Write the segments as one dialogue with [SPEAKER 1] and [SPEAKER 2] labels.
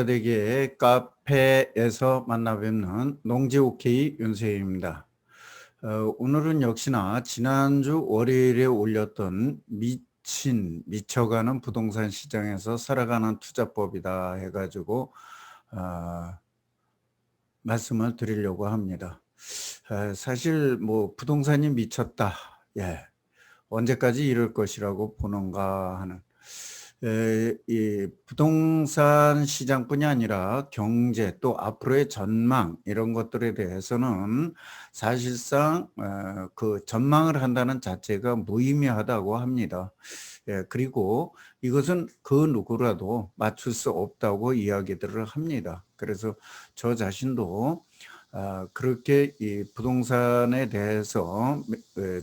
[SPEAKER 1] 되게 카페에서 만나 뵙는 농지오케이 윤세입니다. 오늘은 역시나 지난주 월요일에 올렸던 미쳐가는 부동산 시장에서 살아가는 투자법이다 해가지고 어, 말씀을 드리려고 합니다. 사실 뭐 부동산이 미쳤다. 예. 언제까지 이럴 것이라고 보는가 하는 이 부동산 시장뿐이 아니라 경제 또 앞으로의 전망 이런 것들에 대해서는 사실상 그 전망을 한다는 자체가 무의미하다고 합니다. 그리고 이것은 그 누구라도 맞출 수 없다고 이야기들을 합니다. 그래서 저 자신도 그렇게 이 부동산에 대해서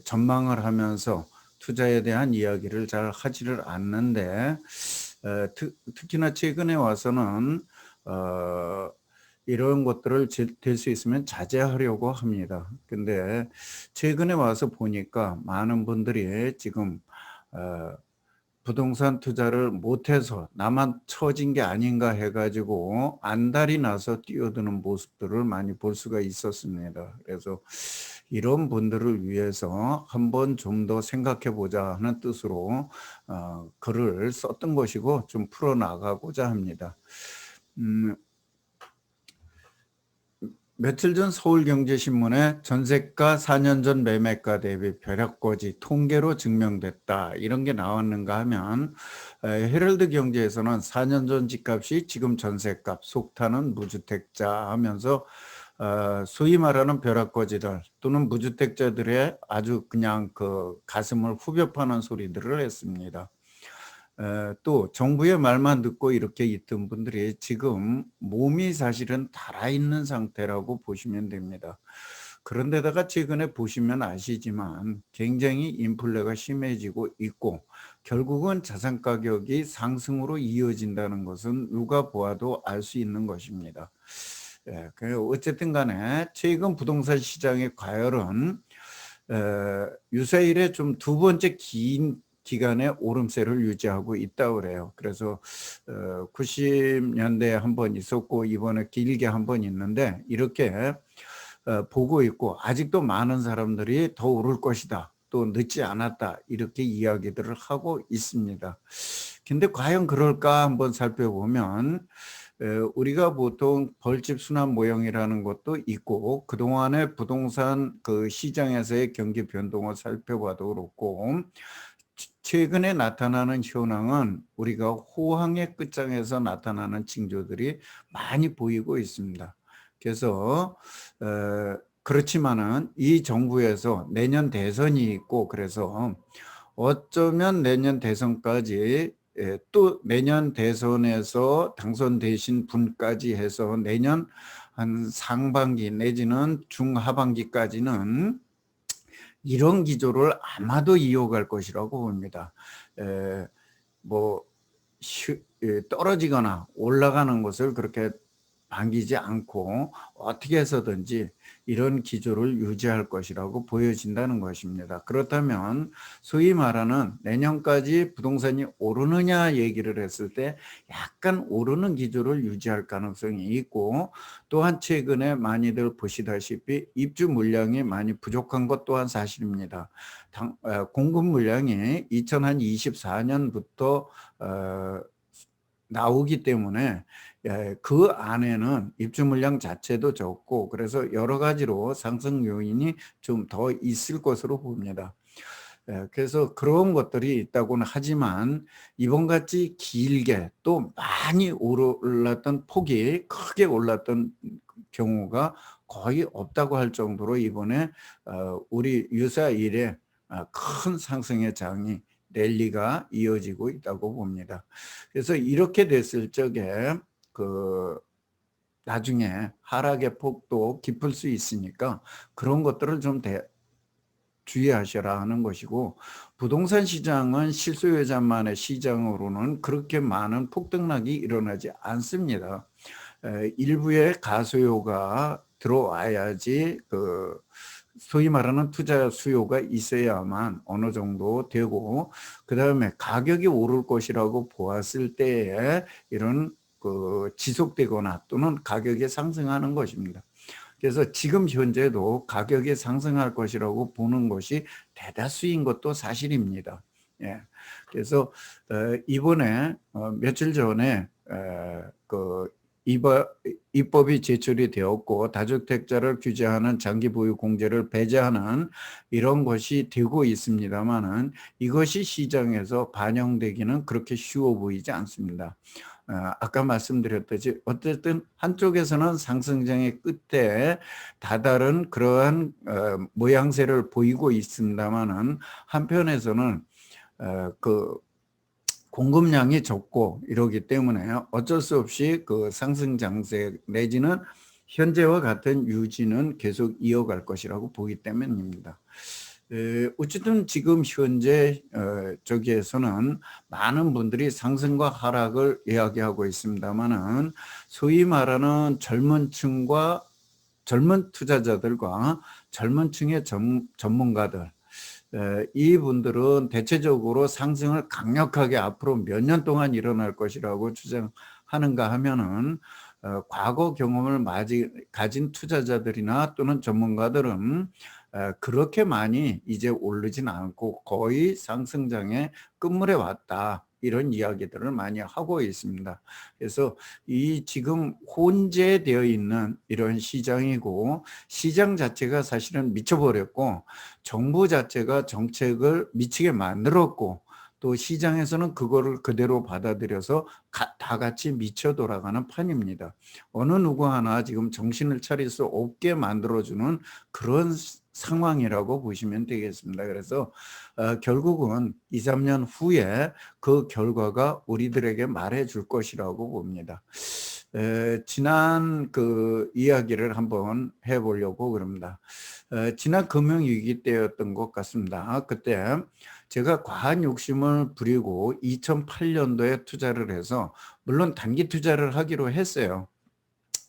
[SPEAKER 1] 전망을 하면서 투자에 대한 이야기를 잘 하지를 않는데 특히나 최근에 와서는 이런 것들을 될 수 있으면 자제하려고 합니다. 근데 최근에 와서 보니까 많은 분들이 지금 부동산 투자를 못해서 나만 처진 게 아닌가 해가지고 안달이 나서 뛰어드는 모습들을 많이 볼 수가 있었습니다. 그래서 이런 분들을 위해서 한번 좀 더 생각해 보자 하는 뜻으로 글을 썼던 것이고 좀 풀어나가고자 합니다. 며칠 전 서울경제신문에 전세가 4년 전 매매가 대비 벼락거지 통계로 증명됐다 이런 게 나왔는가 하면 헤럴드 경제에서는 4년 전 집값이 지금 전세값 속타는 무주택자 하면서 소위 말하는 벼락거지들 또는 무주택자들의 아주 그냥 그 가슴을 후벼 파는 소리들을 했습니다. 또 정부의 말만 듣고 이렇게 있던 분들이 지금 몸이 사실은 달아있는 상태라고 보시면 됩니다. 그런데다가 최근에 보시면 아시지만 굉장히 인플레가 심해지고 있고 결국은 자산 가격이 상승으로 이어진다는 것은 누가 보아도 알 수 있는 것입니다. 어쨌든 간에 최근 부동산 시장의 과열은 유사일에 좀 두 번째 긴 기간의 오름세를 유지하고 있다고 그래요. 그래서 90년대에 한 번 있었고 이번에 길게 한 번 있는데 이렇게 보고 있고 아직도 많은 사람들이 더 오를 것이다. 또 늦지 않았다. 이렇게 이야기들을 하고 있습니다. 근데 과연 그럴까 한번 살펴보면 우리가 보통 벌집 순환 모형이라는 것도 있고 그동안의 부동산 그 시장에서의 경기 변동을 살펴봐도 그렇고 최근에 나타나는 현황은 우리가 호황의 끝장에서 나타나는 징조들이 많이 보이고 있습니다. 그래서 그렇지만은 이 정부에서 내년 대선이 있고 그래서 어쩌면 내년 대선까지 또 내년 대선에서 당선되신 분까지 해서 내년 한 상반기 내지는 중하반기까지는 이런 기조를 아마도 이어갈 것이라고 봅니다. 뭐 떨어지거나 올라가는 것을 그렇게 반기지 않고 어떻게 해서든지 이런 기조를 유지할 것이라고 보여진다는 것입니다. 그렇다면 소위 말하는 내년까지 부동산이 오르느냐 얘기를 했을 때 약간 오르는 기조를 유지할 가능성이 있고 또한 최근에 많이들 보시다시피 입주 물량이 많이 부족한 것 또한 사실입니다. 공급 물량이 2024년부터 나오기 때문에 그 안에는 입주 물량 자체도 적고 그래서 여러 가지로 상승 요인이 좀 더 있을 것으로 봅니다. 그래서 그런 것들이 있다고는 하지만 이번같이 길게 또 많이 올랐던 폭이 크게 올랐던 경우가 거의 없다고 할 정도로 이번에 우리 유사일에 큰 상승의 장이 랠리가 이어지고 있다고 봅니다. 그래서 이렇게 됐을 적에 그 나중에 하락의 폭도 깊을 수 있으니까 그런 것들을 좀 주의하셔라 하는 것이고 부동산 시장은 실소유자만의 시장으로는 그렇게 많은 폭등락이 일어나지 않습니다. 일부의 가소요가 들어와야지 그 소위 말하는 투자 수요가 있어야만 어느 정도 되고 그 다음에 가격이 오를 것이라고 보았을 때에 이런 지속되거나 또는 가격이 상승하는 것입니다. 그래서 지금 현재도 가격이 상승할 것이라고 보는 것이 대다수인 것도 사실입니다. 예. 그래서 이번에 며칠 전에 입법이 제출이 되었고 다주택자를 규제하는 장기 보유 공제를 배제하는 이런 것이 되고 있습니다만은 이것이 시장에서 반영되기는 그렇게 쉬워 보이지 않습니다. 아까 말씀드렸듯이 어쨌든 한쪽에서는 상승장의 끝에 다다른 그러한 모양새를 보이고 있습니다만은 한편에서는 공급량이 적고 이러기 때문에 어쩔 수 없이 그 상승 장세 내지는 현재와 같은 유지는 계속 이어갈 것이라고 보기 때문입니다. 어쨌든 지금 현재 저기에서는 많은 분들이 상승과 하락을 이야기하고 있습니다만은 소위 말하는 젊은 투자자들과 젊은 층의 전문가들 이분들은 상승을 강력하게 앞으로 몇 년 동안 일어날 것이라고 주장하는가 하면은 과거 경험을 가진 투자자들이나 또는 전문가들은 그렇게 많이 이제 오르진 않고 거의 상승장의 끝물에 왔다. 이런 이야기들을 많이 하고 있습니다. 그래서 이 지금 혼재되어 있는 이런 시장이고 시장 자체가 사실은 미쳐버렸고 정부 자체가 정책을 미치게 만들었고 또 시장에서는 그거를 그대로 받아들여서 다 같이 미쳐 돌아가는 판입니다. 어느 누구 하나 지금 정신을 차릴 수 없게 만들어주는 그런 상황이라고 보시면 되겠습니다. 그래서 결국은 2, 3년 후에 그 결과가 우리들에게 말해줄 것이라고 봅니다. 지난 그 이야기를 한번 해보려고 그럽니다. 지난 금융위기 때였던 것 같습니다. 그때 제가 과한 욕심을 부리고 2008년도에 투자를 해서 물론 단기 투자를 하기로 했어요.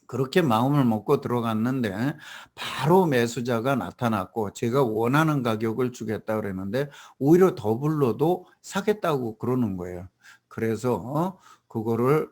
[SPEAKER 1] 그렇게 마음을 먹고 들어갔는데 바로 매수자가 나타났고 제가 원하는 가격을 주겠다 그랬는데 오히려 더 불러도 사겠다고 그러는 거예요. 그래서 그거를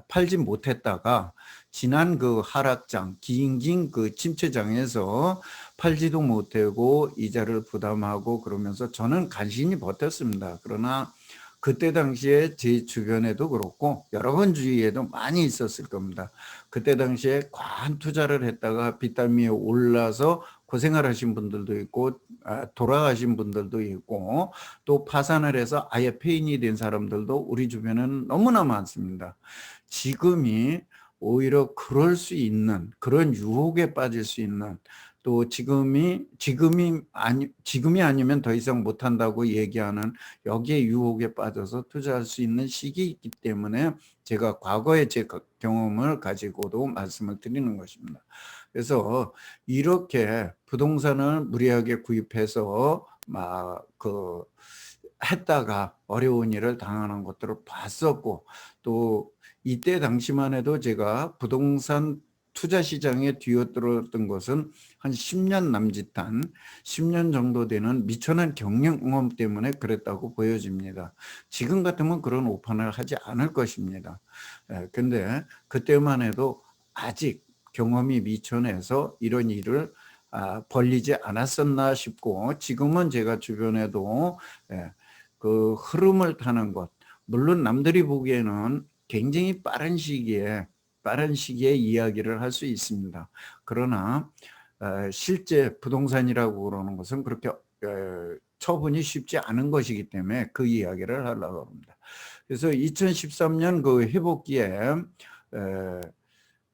[SPEAKER 1] 팔지 못했다가 지난 그 하락장 긴 그 침체장에서 팔지도 못하고 이자를 부담하고 그러면서 저는 간신히 버텼습니다. 그러나 그때 당시에 제 주변에도 그렇고 여러 번 주위에도 많이 있었을 겁니다. 그때 당시에 과한 투자를 했다가 빚달미에 올라서 고생을 하신 분들도 있고 돌아가신 분들도 있고 또 파산을 해서 아예 폐인이 된 사람들도 우리 주변에는 너무나 많습니다. 지금이 오히려 그럴 수 있는 그런 유혹에 빠질 수 있는 또 지금이 아니면 더 이상 못한다고 얘기하는 여기에 유혹에 빠져서 투자할 수 있는 시기이기 때문에 제가 과거의 제 경험을 가지고도 말씀을 드리는 것입니다. 그래서 이렇게 부동산을 무리하게 구입해서 했다가 어려운 일을 당하는 것들을 봤었고 또 이때 당시만 해도 제가 부동산 투자 시장에 뛰어들었던 것은 한 10년 남짓한 10년 정도 되는 미천한 경험 때문에 그랬다고 보여집니다. 지금 같으면 그런 오판을 하지 않을 것입니다. 근데 그때만 해도 아직 경험이 미천해서 이런 일을 벌리지 않았었나 싶고 지금은 제가 주변에도 그 흐름을 타는 것 물론 남들이 보기에는 굉장히 빠른 시기에 이야기를 할 수 있습니다. 그러나 실제 부동산이라고 그러는 것은 그렇게 처분이 쉽지 않은 것이기 때문에 그 이야기를 하려고 합니다. 그래서 2013년 그 회복기에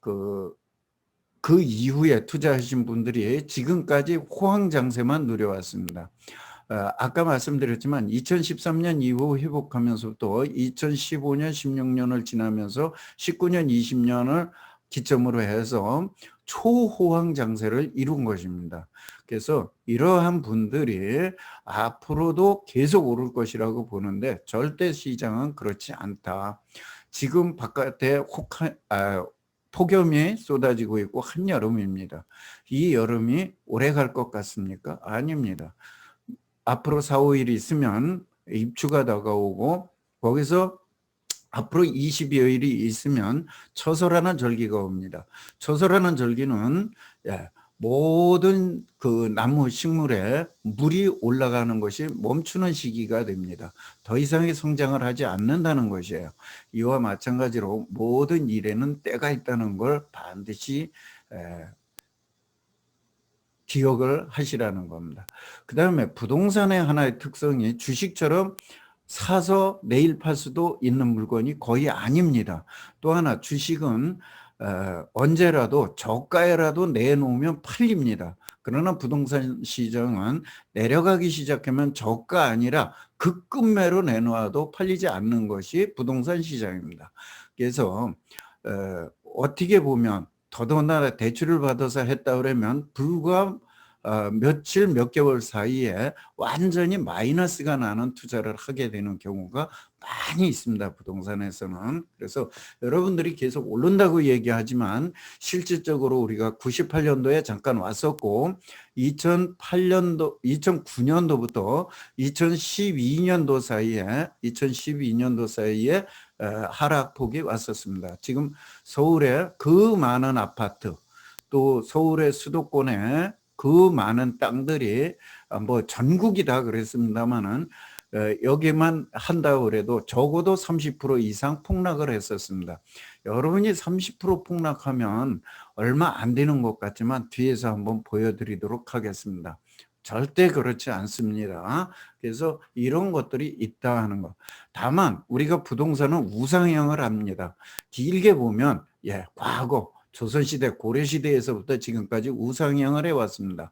[SPEAKER 1] 그 이후에 투자하신 분들이 지금까지 호황장세만 누려왔습니다. 아까 말씀드렸지만 2013년 이후 회복하면서부터 2015년, 16년을 지나면서 19년, 20년을 기점으로 해서 초호황 장세를 이룬 것입니다. 그래서 이러한 분들이 앞으로도 계속 오를 것이라고 보는데 절대 시장은 그렇지 않다. 지금 바깥에 폭염이 쏟아지고 있고 한여름입니다. 이 여름이 오래 갈 것 같습니까? 아닙니다. 앞으로 4, 5일이 있으면 입추가 다가오고 거기서 앞으로 20여일이 있으면 처서라는 절기가 옵니다. 처서라는 절기는 모든 그 나무 식물에 물이 올라가는 것이 멈추는 시기가 됩니다. 더 이상의 성장을 하지 않는다는 것이에요. 이와 마찬가지로 모든 일에는 때가 있다는 걸 반드시 기억을 하시라는 겁니다. 그 다음에 부동산의 하나의 특성이 주식처럼 사서 내일 팔 수도 있는 물건이 거의 아닙니다. 또 하나 주식은 언제라도 저가에라도 내놓으면 팔립니다. 그러나 부동산 시장은 내려가기 시작하면 저가 아니라 급급매로 내놓아도 팔리지 않는 것이 부동산 시장입니다. 그래서 어떻게 보면 더더군다나 대출을 받아서 했다 그러면 불과 며칠 몇 개월 사이에 완전히 마이너스가 나는 투자를 하게 되는 경우가 많이 있습니다. 부동산에서는. 그래서 여러분들이 계속 오른다고 얘기하지만 실질적으로 우리가 98년도에 잠깐 왔었고 2009년도부터 2012년도 사이에 하락폭이 왔었습니다. 지금 서울에 그 많은 아파트, 또 서울의 수도권에 그 많은 땅들이 뭐 전국이다 그랬습니다만은 여기만 한다고 그래도 적어도 30% 이상 폭락을 했었습니다. 여러분이 30% 폭락하면 얼마 안 되는 것 같지만 뒤에서 한번 보여드리도록 하겠습니다. 절대 그렇지 않습니다. 그래서 이런 것들이 있다 하는 것. 다만 우리가 부동산은 우상향을 합니다. 길게 보면 과거 조선시대, 고려시대에서부터 지금까지 우상향을 해왔습니다.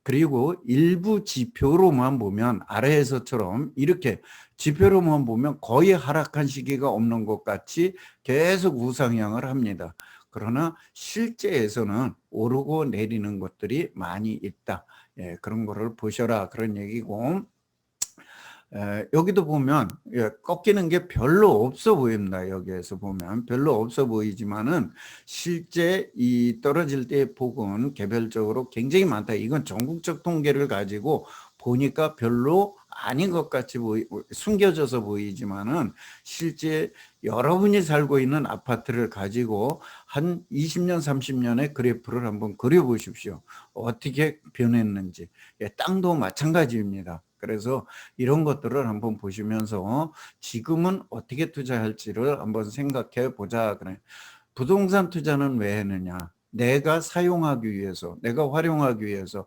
[SPEAKER 1] 그리고 일부 지표로만 보면 아래에서처럼 이렇게 지표로만 보면 거의 하락한 시기가 없는 것 같이 계속 우상향을 합니다. 그러나 실제에서는 오르고 내리는 것들이 많이 있다. 그런 거를 보셔라 그런 얘기고, 여기도 보면 꺾이는 게 별로 없어 보입니다. 여기에서 보면 별로 없어 보이지만은 실제 이 떨어질 때의 폭은 개별적으로 굉장히 많다. 이건 전국적 통계를 가지고 보니까 별로 아닌 것 같이 숨겨져서 보이지만은 실제 여러분이 살고 있는 아파트를 가지고 한 20년, 30년의 그래프를 한번 그려보십시오. 어떻게 변했는지. 땅도 마찬가지입니다. 그래서 이런 것들을 한번 보시면서 지금은 어떻게 투자할지를 한번 생각해 보자. 그래. 부동산 투자는 왜 했느냐? 내가 사용하기 위해서, 내가 활용하기 위해서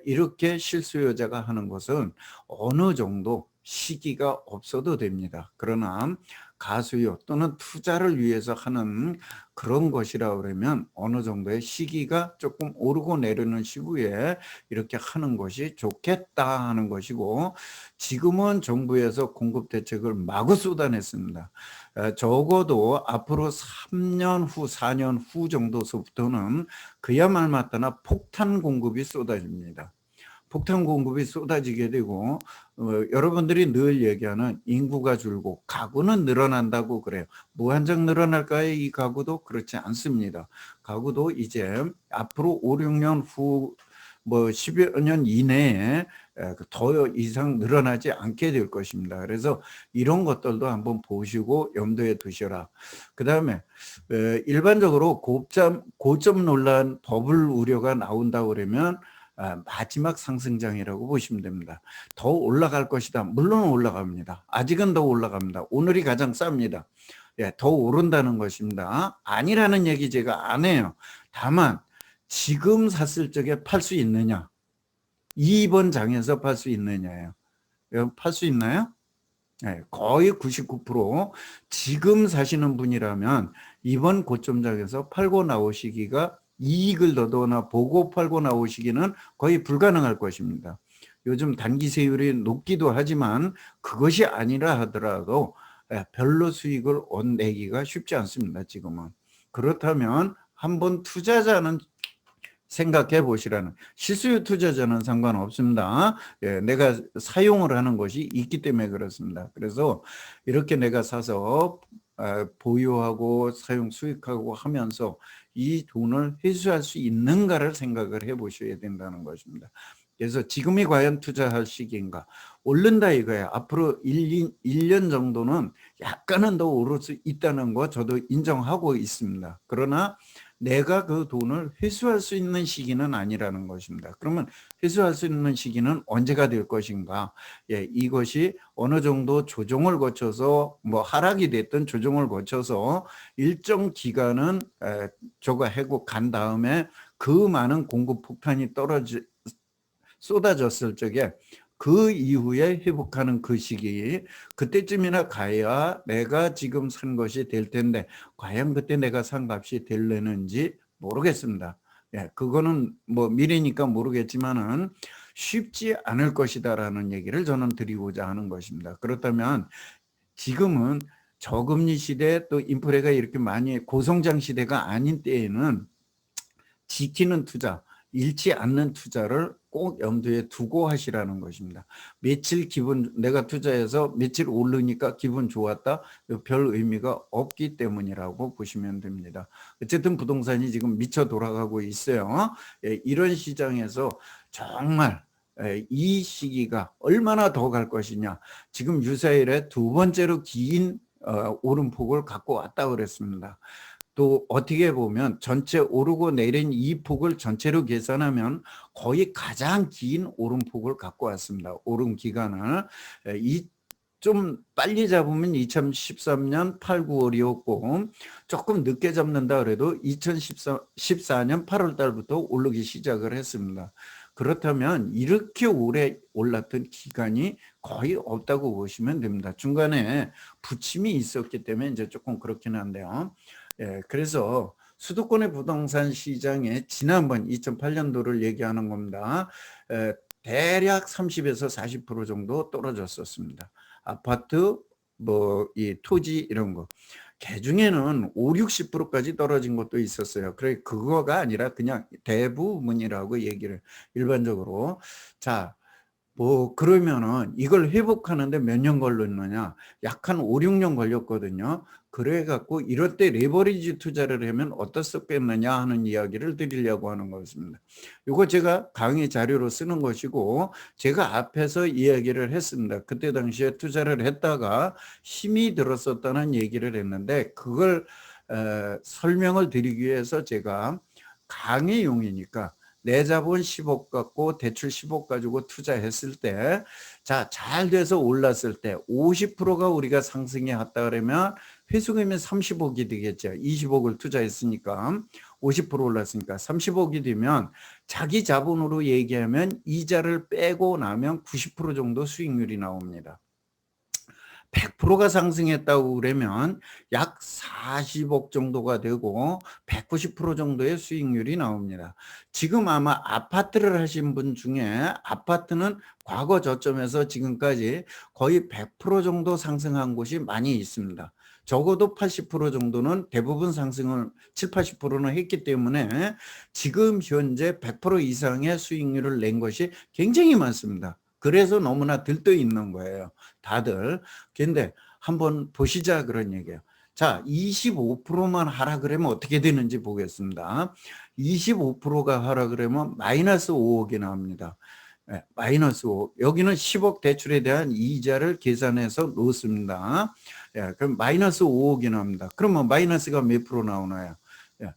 [SPEAKER 1] 이렇게 실수요자가 하는 것은 어느 정도 시기가 없어도 됩니다. 그러나 가수요 또는 투자를 위해서 하는 그런 것이라 그러면 어느 정도의 시기가 조금 오르고 내리는 시기에 이렇게 하는 것이 좋겠다 하는 것이고, 지금은 정부에서 공급 대책을 마구 쏟아냈습니다. 적어도 앞으로 3년 후, 4년 후 정도서부터는 그야말로 맞다나 폭탄 공급이 쏟아집니다. 폭탄 공급이 쏟아지게 되고 여러분들이 늘 얘기하는 인구가 줄고 가구는 늘어난다고 그래요. 무한정 늘어날까요? 이 가구도 그렇지 않습니다. 가구도 이제 앞으로 5, 6년 후 뭐 10여 년 이내에 더 이상 늘어나지 않게 될 것입니다. 그래서 이런 것들도 한번 보시고 염두에 두셔라. 그 다음에 일반적으로 고점 논란 버블 우려가 나온다고 그러면 마지막 상승장이라고 보시면 됩니다. 더 올라갈 것이다. 물론 올라갑니다. 아직은 더 올라갑니다. 오늘이 가장 쌉니다. 더 오른다는 것입니다. 아니라는 얘기 제가 안 해요. 다만 지금 샀을 적에 팔 수 있느냐? 이번 장에서 팔 수 있느냐예요. 팔 수 있나요? 거의 99% 지금 사시는 분이라면 이번 고점장에서 팔고 나오시기가 이익을 더더나 보고 팔고 나오시기는 거의 불가능할 것입니다. 요즘 단기 세율이 높기도 하지만 그것이 아니라 하더라도 별로 수익을 내기가 쉽지 않습니다. 지금은. 그렇다면 한번 투자자는 생각해 보시라는, 실수요 투자자는 상관없습니다. 내가 사용을 하는 것이 있기 때문에 그렇습니다. 그래서 이렇게 내가 사서 보유하고 사용 수익하고 하면서 이 돈을 회수할 수 있는가를 생각을 해 보셔야 된다는 것입니다. 그래서 지금이 과연 투자할 시기인가? 오른다 이거예요. 앞으로 1년 정도는 약간은 더 오를 수 있다는 거 저도 인정하고 있습니다. 그러나 내가 그 돈을 회수할 수 있는 시기는 아니라는 것입니다. 그러면 회수할 수 있는 시기는 언제가 될 것인가? 예, 이것이 어느 정도 조정을 거쳐서 뭐 하락이 됐든 조정을 거쳐서 일정 기간은 저거 해고 간 다음에 그 많은 공급 폭탄이 쏟아졌을 적에 그 이후에 회복하는 그 시기, 그때쯤이나 가야 내가 지금 산 것이 될 텐데 과연 그때 내가 산 값이 될려는지 모르겠습니다. 예, 그거는 뭐 미래니까 모르겠지만은 쉽지 않을 것이다라는 얘기를 저는 드리고자 하는 것입니다. 그렇다면 지금은 저금리 시대 또 인플레가 이렇게 많이 고성장 시대가 아닌 때에는 지키는 투자, 잃지 않는 투자를 꼭 염두에 두고 하시라는 것입니다. 며칠 내가 투자해서 며칠 오르니까 기분 좋았다? 별 의미가 없기 때문이라고 보시면 됩니다. 어쨌든 부동산이 지금 미쳐 돌아가고 있어요. 이런 시장에서 정말 이 시기가 얼마나 더 갈 것이냐. 지금 유사일에 두 번째로 긴 오름폭을 갖고 왔다 그랬습니다. 또 어떻게 보면 전체 오르고 내린 이 폭을 전체로 계산하면 거의 가장 긴 오름폭을 갖고 왔습니다. 오름 기간을. 좀 빨리 잡으면 2013년 8, 9월이었고 조금 늦게 잡는다 그래도 2014년 8월 달부터 오르기 시작을 했습니다. 그렇다면 이렇게 오래 올랐던 기간이 거의 없다고 보시면 됩니다. 중간에 부침이 있었기 때문에 이제 조금 그렇긴 한데요. 예, 그래서 수도권의 부동산 시장에 지난번 2008년도를 얘기하는 겁니다. 대략 30에서 40% 정도 떨어졌었습니다. 아파트, 뭐 이 토지 이런 거. 개중에는 5, 60%까지 떨어진 것도 있었어요. 그래 그거가 아니라 그냥 대부분이라고 얘기를 일반적으로. 자, 뭐 그러면은 이걸 회복하는데 몇 년 걸렸느냐? 약 한 5, 6년 걸렸거든요. 그래 갖고 이럴 때 레버리지 투자를 하면 어떻겠느냐 하는 이야기를 드리려고 하는 것입니다. 이거 제가 강의 자료로 쓰는 것이고 제가 앞에서 이야기를 했습니다. 그때 당시에 투자를 했다가 힘이 들었었다는 얘기를 했는데 그걸 설명을 드리기 위해서 제가 강의용이니까 내 자본 10억 갖고 대출 10억 가지고 투자했을 때, 자, 잘 돼서 올랐을 때 50%가 우리가 상승해 왔다 그러면 회수금이 30억이 되겠죠. 20억을 투자했으니까 50% 올랐으니까 30억이 되면 자기 자본으로 얘기하면 이자를 빼고 나면 90% 정도 수익률이 나옵니다. 100%가 상승했다고 그러면 약 40억 정도가 되고 190% 정도의 수익률이 나옵니다. 지금 아마 아파트를 하신 분 중에 아파트는 과거 저점에서 지금까지 거의 100% 정도 상승한 곳이 많이 있습니다. 적어도 80% 정도는 대부분 상승을 7, 80%는 했기 때문에 지금 현재 100% 이상의 수익률을 낸 것이 굉장히 많습니다. 그래서 너무나 들떠 있는 거예요. 다들. 근데 한번 보시자 그런 얘기예요. 자, 25%만 하라 그러면 어떻게 되는지 보겠습니다. 25%가 하라 그러면 마이너스 5억이 나옵니다. 네, 마이너스 5억. 여기는 10억 대출에 대한 이자를 계산해서 놓습니다. 예, 그럼 마이너스 5억이 나옵니다. 그러면 마이너스가 몇 프로 나오나요? 예,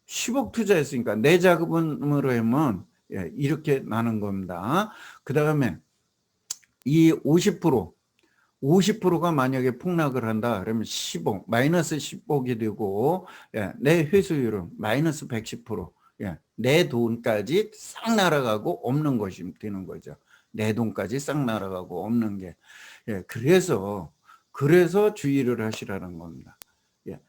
[SPEAKER 1] 10억 투자했으니까 내 자금으로 하면 예, 이렇게 나는 겁니다. 그 다음에 이 50%가 만약에 폭락을 한다 그러면 10억 마이너스 10억이 되고 예, 내 회수율은 마이너스 110%. 예, 내 돈까지 싹 날아가고 없는 것이 되는 거죠. 내 돈까지 싹 날아가고 없는 게. 예, 그래서 주의를 하시라는 겁니다. 예.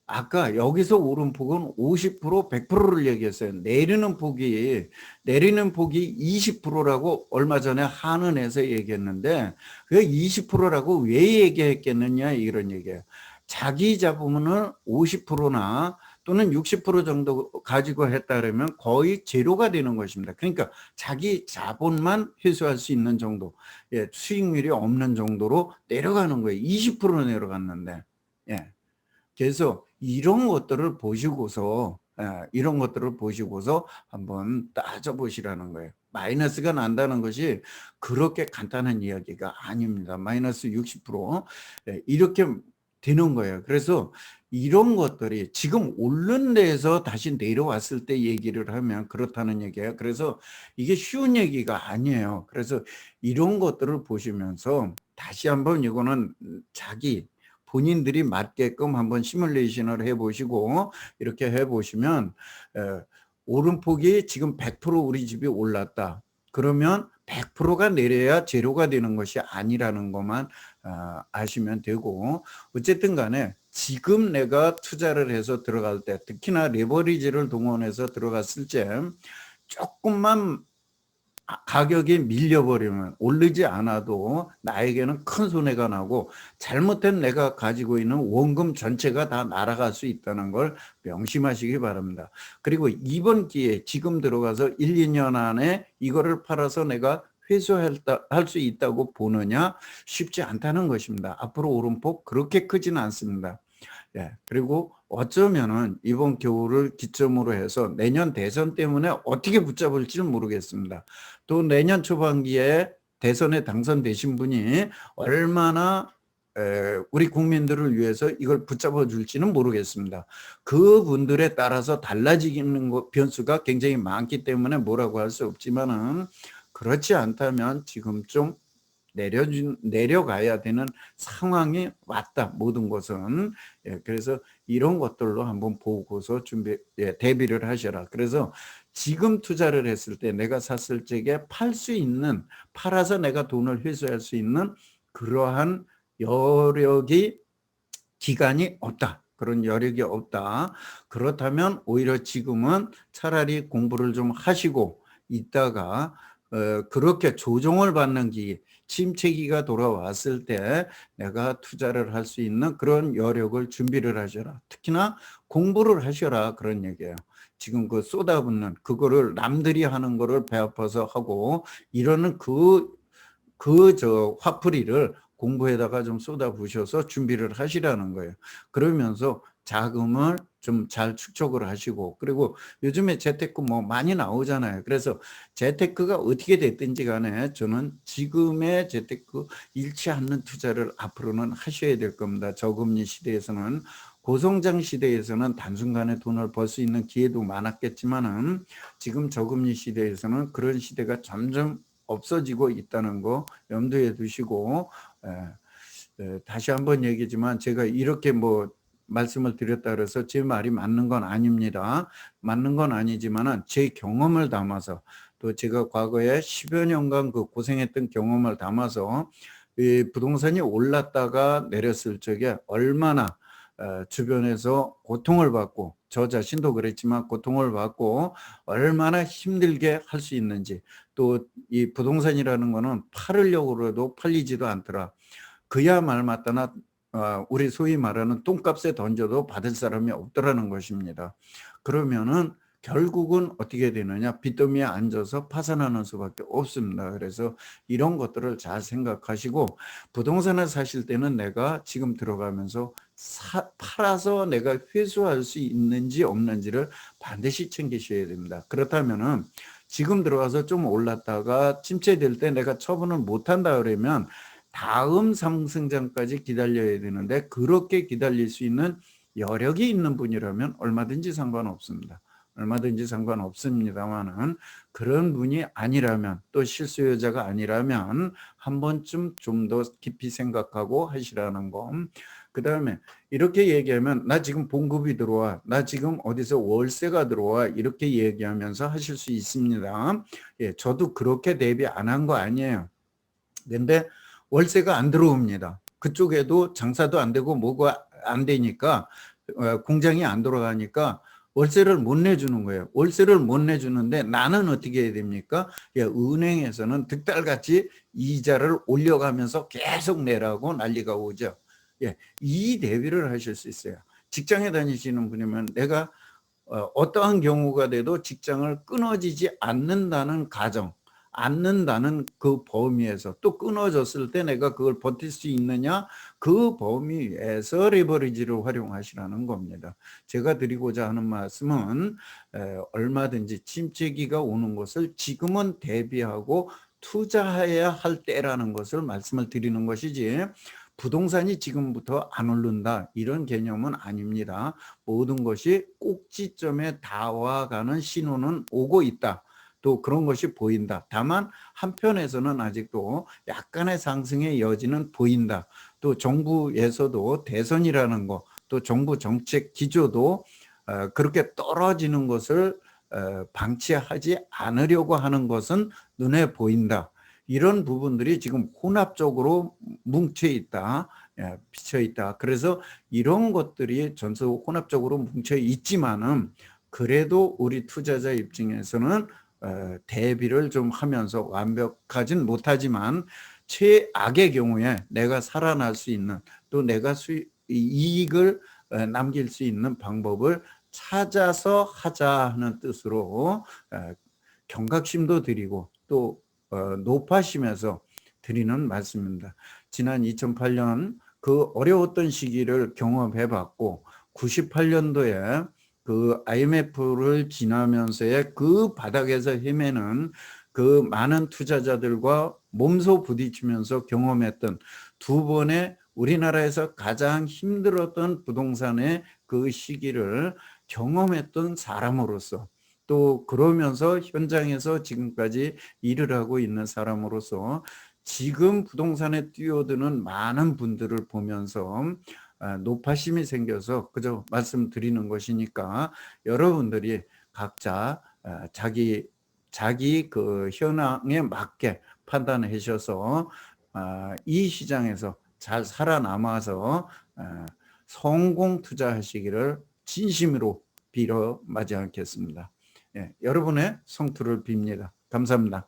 [SPEAKER 1] 아까 여기서 오른 폭은 50%, 100%를 얘기했어요. 내리는 폭이 20%라고 얼마 전에 한은에서 얘기했는데 그 20%라고 왜 얘기했겠느냐 이런 얘기예요. 자기 자본을 50%나 또는 60% 정도 가지고 했다 그러면 거의 제로가 되는 것입니다. 그러니까 자기 자본만 회수할 수 있는 정도, 예, 수익률이 없는 정도로 내려가는 거예요. 20% 내려갔는데. 예. 그래서 이런 것들을 보시고서 한번 따져보시라는 거예요. 마이너스가 난다는 것이 그렇게 간단한 이야기가 아닙니다. 마이너스 60% 이렇게 되는 거예요. 그래서 이런 것들이 지금 오른 데에서 다시 내려왔을 때 얘기를 하면 그렇다는 얘기예요. 그래서 이게 쉬운 얘기가 아니에요. 그래서 이런 것들을 보시면서 다시 한번 이거는 자기 본인들이 맞게끔 한번 시뮬레이션을 해보시고 이렇게 해보시면 오름폭이 지금 100% 우리 집이 올랐다. 그러면 100%가 내려야 제로가 되는 것이 아니라는 것만 아시면 되고, 어쨌든 간에 지금 내가 투자를 해서 들어갈 때, 특히나 레버리지를 동원해서 들어갔을 때 조금만 가격이 밀려버리면 오르지 않아도 나에게는 큰 손해가 나고 잘못된 내가 가지고 있는 원금 전체가 다 날아갈 수 있다는 걸 명심하시기 바랍니다. 그리고 이번 기회에 지금 들어가서 1, 2년 안에 이거를 팔아서 내가 회수할 수 있다고 보느냐? 쉽지 않다는 것입니다. 앞으로 오름폭 그렇게 크지는 않습니다. 예, 그리고 어쩌면은 이번 겨울을 기점으로 해서 내년 대선 때문에 어떻게 붙잡을지는 모르겠습니다. 또 내년 초반기에 대선에 당선되신 분이 얼마나 우리 국민들을 위해서 이걸 붙잡아 줄지는 모르겠습니다. 그분들에 따라서 달라지는 변수가 굉장히 많기 때문에 뭐라고 할 수 없지만은, 그렇지 않다면 지금 좀 내려가야 되는 상황이 왔다, 모든 것은. 그래서 이런 것들로 한번 보고서 대비를 하셔라. 그래서 지금 투자를 했을 때 내가 샀을 적에 팔아서 내가 돈을 회수할 수 있는 그러한 기간이 없다. 그런 여력이 없다. 그렇다면 오히려 지금은 차라리 공부를 좀 하시고 있다가 그렇게 조정을 받는 침체기가 돌아왔을 때 내가 투자를 할 수 있는 그런 여력을 준비를 하셔라. 특히나 공부를 하셔라, 그런 얘기예요. 지금 그 쏟아붓는 그거를 남들이 하는 거를 배 아파서 하고 이러는 화풀이를 공부에다가 좀 쏟아부으셔서 준비를 하시라는 거예요. 그러면서 자금을 좀 잘 축적을 하시고, 그리고 요즘에 재테크 뭐 많이 나오잖아요. 그래서 재테크가 어떻게 됐든지 간에 저는 지금의 재테크 잃지 않는 투자를 앞으로는 하셔야 될 겁니다. 저금리 시대에서는. 고성장 시대에서는 단순간에 돈을 벌 수 있는 기회도 많았겠지만은 지금 저금리 시대에서는 그런 시대가 점점 없어지고 있다는 거 염두에 두시고, 다시 한번 얘기지만 제가 이렇게 말씀을 드렸다 그래서 제 말이 맞는 건 아닙니다. 맞는 건 아니지만은 제 경험을 담아서, 또 제가 과거에 10여 년간 그 고생했던 경험을 담아서 이 부동산이 올랐다가 내렸을 적에 얼마나 주변에서 고통을 받고, 저 자신도 그랬지만 고통을 받고 얼마나 힘들게 할 수 있는지, 또 이 부동산이라는 거는 팔으려고 해도 팔리지도 않더라. 그야 말 맞다나 우리 소위 말하는 똥값에 던져도 받을 사람이 없더라는 것입니다. 그러면은 결국은 어떻게 되느냐, 빚더미에 앉아서 파산하는 수밖에 없습니다. 그래서 이런 것들을 잘 생각하시고, 부동산을 사실 때는 내가 지금 들어가면서 팔아서 내가 회수할 수 있는지 없는지를 반드시 챙기셔야 됩니다. 그렇다면은 지금 들어가서 좀 올랐다가 침체될 때 내가 처분을 못한다 그러면 다음 상승장까지 기다려야 되는데, 그렇게 기다릴 수 있는 여력이 있는 분이라면 얼마든지 상관없습니다. 얼마든지 상관없습니다만은, 그런 분이 아니라면, 또 실수요자가 아니라면 한 번쯤 좀 더 깊이 생각하고 하시라는 거. 그 다음에 이렇게 얘기하면 나 지금 봉급이 들어와, 나 지금 어디서 월세가 들어와, 이렇게 얘기하면서 하실 수 있습니다. 저도 그렇게 대비 안 한 거 아니에요. 근데 월세가 안 들어옵니다. 그쪽에도 장사도 안 되고 뭐가 안 되니까, 공장이 안 돌아가니까 월세를 못 내주는 거예요. 월세를 못 내주는데 나는 어떻게 해야 됩니까? 은행에서는 득달같이 이자를 올려가면서 계속 내라고 난리가 오죠. 이 대비를 하실 수 있어요. 직장에 다니시는 분이면 내가 어떠한 경우가 돼도 직장을 끊어지지 않는다는 가정, 않는다는 그 범위에서, 또 끊어졌을 때 내가 그걸 버틸 수 있느냐, 그 범위에서 레버리지를 활용하시라는 겁니다. 제가 드리고자 하는 말씀은 얼마든지 침체기가 오는 것을 지금은 대비하고 투자해야 할 때라는 것을 말씀을 드리는 것이지, 부동산이 지금부터 안 오른다 이런 개념은 아닙니다. 모든 것이 꼭지점에 다와가는 신호는 오고 있다. 또 그런 것이 보인다. 다만 한편에서는 아직도 약간의 상승의 여지는 보인다. 또 정부에서도 대선이라는 거, 또 정부 정책 기조도 그렇게 떨어지는 것을 방치하지 않으려고 하는 것은 눈에 보인다. 이런 부분들이 지금 혼합적으로 뭉쳐 있다, 비쳐 있다. 그래서 이런 것들이 전부 혼합적으로 뭉쳐 있지만은 그래도 우리 투자자 입장에서는 대비를 좀 하면서, 완벽하진 못하지만 최악의 경우에 내가 살아날 수 있는, 또 내가 이익을 남길 수 있는 방법을 찾아서 하자 하는 뜻으로 경각심도 드리고 또 높아심에서 드리는 말씀입니다. 지난 2008년 그 어려웠던 시기를 경험해 봤고, 98년도에 그 IMF를 지나면서의 그 바닥에서 헤매는 그 많은 투자자들과 몸소 부딪히면서 경험했던 두 번의 우리나라에서 가장 힘들었던 부동산의 그 시기를 경험했던 사람으로서, 또 그러면서 현장에서 지금까지 일을 하고 있는 사람으로서 지금 부동산에 뛰어드는 많은 분들을 보면서 노파심이 생겨서 그저 말씀드리는 것이니까, 여러분들이 각자 자기 그 현황에 맞게 판단하셔서 이 시장에서 잘 살아남아서 성공 투자하시기를 진심으로 빌어 마지 않겠습니다. 여러분의 성투를 빕니다. 감사합니다.